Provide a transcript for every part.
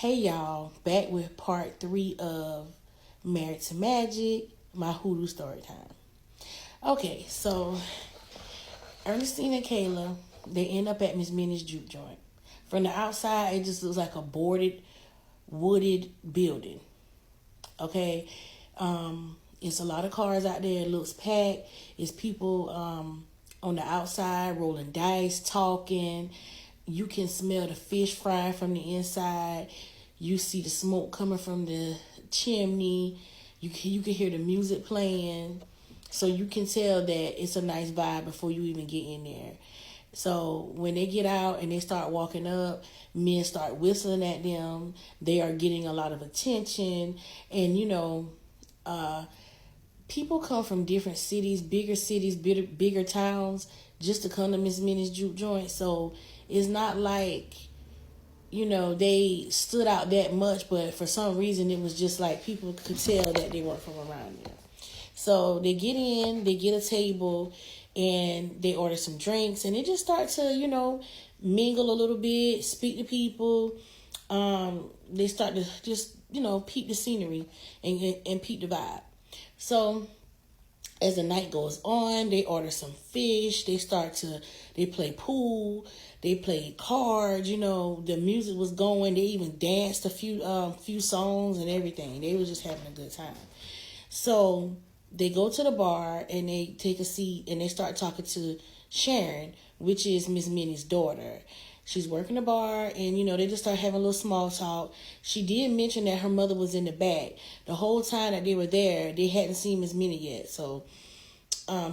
Hey y'all, back with part 3 of Married to Magic, my Hoodoo story time. Okay, so Ernestine and Kayla, they end up at Miss Minnie's juke joint. From the outside, it just looks like a boarded, wooded building. Okay, it's a lot of cars out there. It looks packed. It's people on the outside rolling dice, talking. You can smell the fish frying from the inside. You see the smoke coming from the chimney. You can hear the music playing. So you can tell that it's a nice vibe before you even get in there. So when they get out and they start walking up, men start whistling at them. They are getting a lot of attention. And, uh, people come from different cities, bigger towns, just to come to Miss Minnie's juke joint. So it's not like, they stood out that much, but for some reason it was just like people could tell that they weren't from around there. So they get in, they get a table, and they order some drinks, and they just start to, mingle a little bit, speak to people. They start to just, peep the scenery and peep the vibe. So as the night goes on, they order some fish. They play pool. They played cards. The music was going. They even danced a few songs and everything. They were just having a good time. So they go to the bar and they take a seat and they start talking to Sharon, which is Miss Minnie's daughter. She's working the bar, and, they just start having a little small talk. She did mention that her mother was in the back. The whole time that they were there, they hadn't seen Miss Minnie yet. So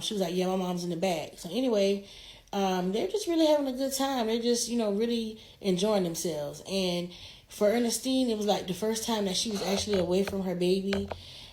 she was like, yeah, my mom's in the back. So anyway, they're just really having a good time. They're just, really enjoying themselves. And for Ernestine, it was like the first time that she was actually away from her baby.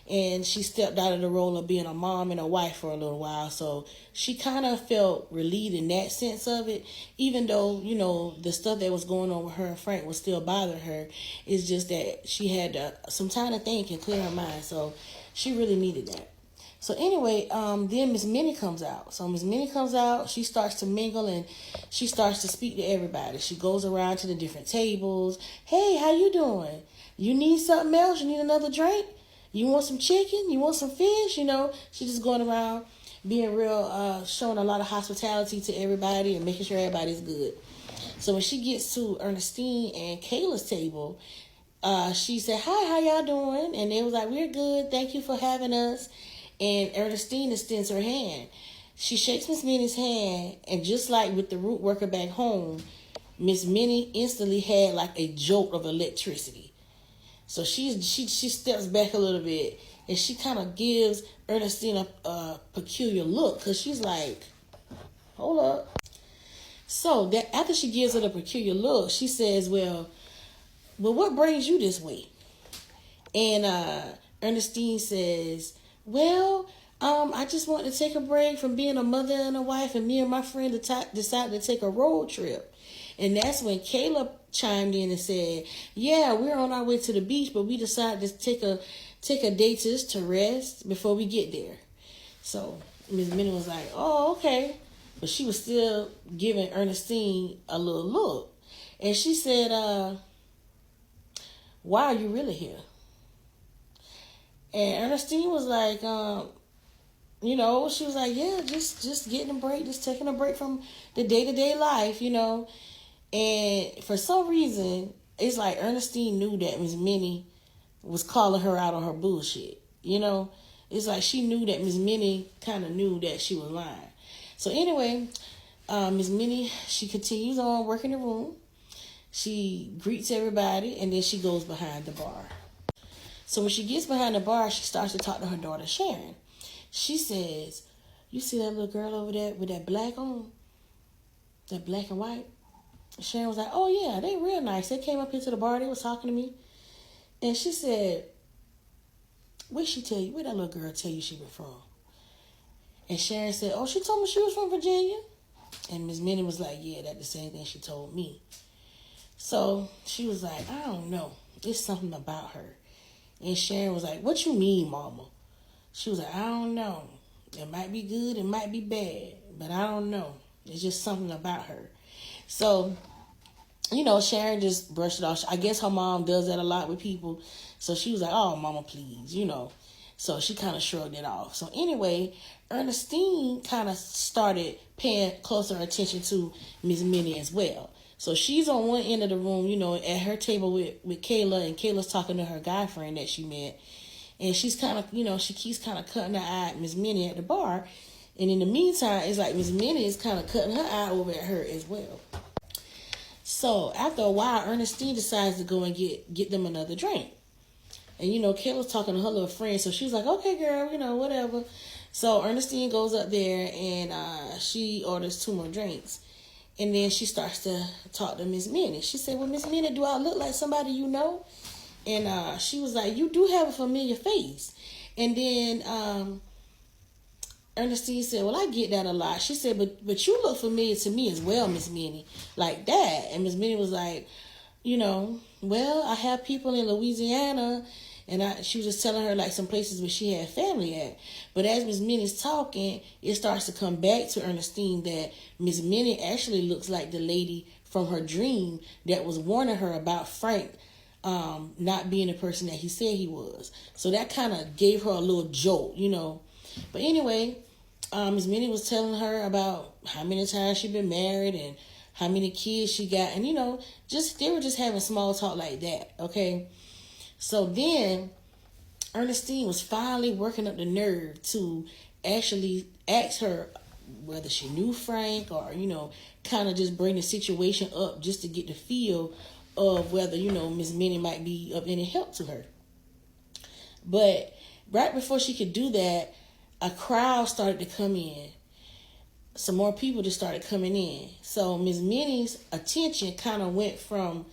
And she stepped out of the role of being a mom and a wife for a little while. So she kind of felt relieved in that sense of it, even though, the stuff that was going on with her and Frank was still bothering her. It's just that she had some time to think and clear her mind. So she really needed that. So anyway, then Miss Minnie comes out. So Miss Minnie comes out. She starts to mingle and she starts to speak to everybody. She goes around to the different tables. Hey, how you doing? You need something else? You need another drink? You want some chicken? You want some fish? She's just going around being real, showing a lot of hospitality to everybody and making sure everybody's good. So when she gets to Ernestine and Kayla's table, she said, hi, how y'all doing? And they was like, we're good. Thank you for having us. And Ernestine extends her hand. She shakes Miss Minnie's hand, and just like with the root worker back home, Miss Minnie instantly had like a jolt of electricity. So she steps back a little bit, and she kind of gives Ernestine a peculiar look, because she's like, hold up. So that after she gives her the peculiar look, she says, well, what brings you this way? And Ernestine says, well, I just want to take a break from being a mother and a wife, and me and my friend decided to take a road trip. And that's when Kayla chimed in and said, yeah, we're on our way to the beach, but we decided to take a day just to rest before we get there. So Miss Minnie was like, oh, okay. But she was still giving Ernestine a little look. And she said, why are you really here? And Ernestine was like, she was like, yeah, just getting a break, just taking a break from the day-to-day life, And for some reason, it's like Ernestine knew that Miss Minnie was calling her out on her bullshit. It's like she knew that Miss Minnie kind of knew that she was lying. So anyway, Miss Minnie, she continues on working the room. She greets everybody, and then she goes behind the bar. So when she gets behind the bar, she starts to talk to her daughter, Sharon. She says, you see that little girl over there with that black on? That black and white? Sharon was like, oh, yeah, they real nice. They came up here to the bar. They was talking to me. And she said, where that little girl tell you she was from? And Sharon said, oh, she told me she was from Virginia. And Miss Minnie was like, yeah, that's the same thing she told me. So she was like, I don't know. It's something about her. And Sharon was like, what you mean, mama? She was like, I don't know. It might be good, it might be bad, but I don't know. It's just something about her. So Sharon just brushed it off. I guess her mom does that a lot with people. So she was like, oh, mama, please. So she kind of shrugged it off. So anyway, Ernestine kind of started paying closer attention to Miss Minnie as well. So she's on one end of the room, at her table with Kayla, and Kayla's talking to her guy friend that she met. And she's kind of, she keeps kind of cutting her eye at Miss Minnie at the bar. And in the meantime, it's like Miss Minnie is kind of cutting her eye over at her as well. So after a while, Ernestine decides to go and get them another drink. And, Kayla's talking to her little friend. So she was like, okay, girl, whatever. So Ernestine goes up there and she orders 2 more drinks. And then she starts to talk to Miss Minnie. She said, well, Miss Minnie, do I look like somebody you know? And she was like, you do have a familiar face. And then Ernestine said, well, I get that a lot. She said, but you look familiar to me as well, Miss Minnie. Like that. And Miss Minnie was like, well, I have people in Louisiana. And she was just telling her like some places where she had family at. But as Miss Minnie's talking, it starts to come back to Ernestine that Miss Minnie actually looks like the lady from her dream that was warning her about Frank not being the person that he said he was. So that kind of gave her a little jolt, But anyway, Miss Minnie was telling her about how many times she'd been married and how many kids she got. And, they were just having small talk like that, okay? So then Ernestine was finally working up the nerve to actually ask her whether she knew Frank or, kind of just bring the situation up just to get the feel of whether, Miss Minnie might be of any help to her. But right before she could do that, a crowd started to come in. Some more people just started coming in. So Miss Minnie's attention kind of went from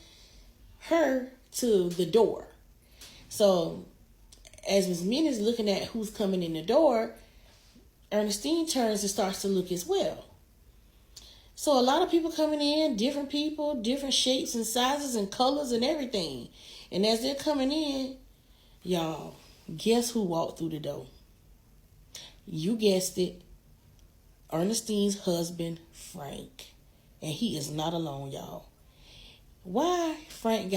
her to the door. So as Miss Minnie's looking at who's coming in the door, Ernestine turns and starts to look as well. So a lot of people coming in, different people, different shapes and sizes and colors and everything. And as they're coming in, y'all, guess who walked through the door? You guessed it, Ernestine's husband, Frank. And he is not alone, y'all. Why Frank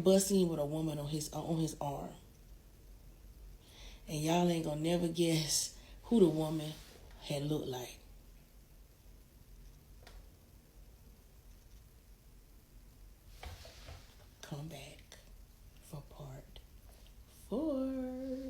busting in with a woman on his arm? And y'all ain't gonna never guess who the woman had looked like. Come back for part 4.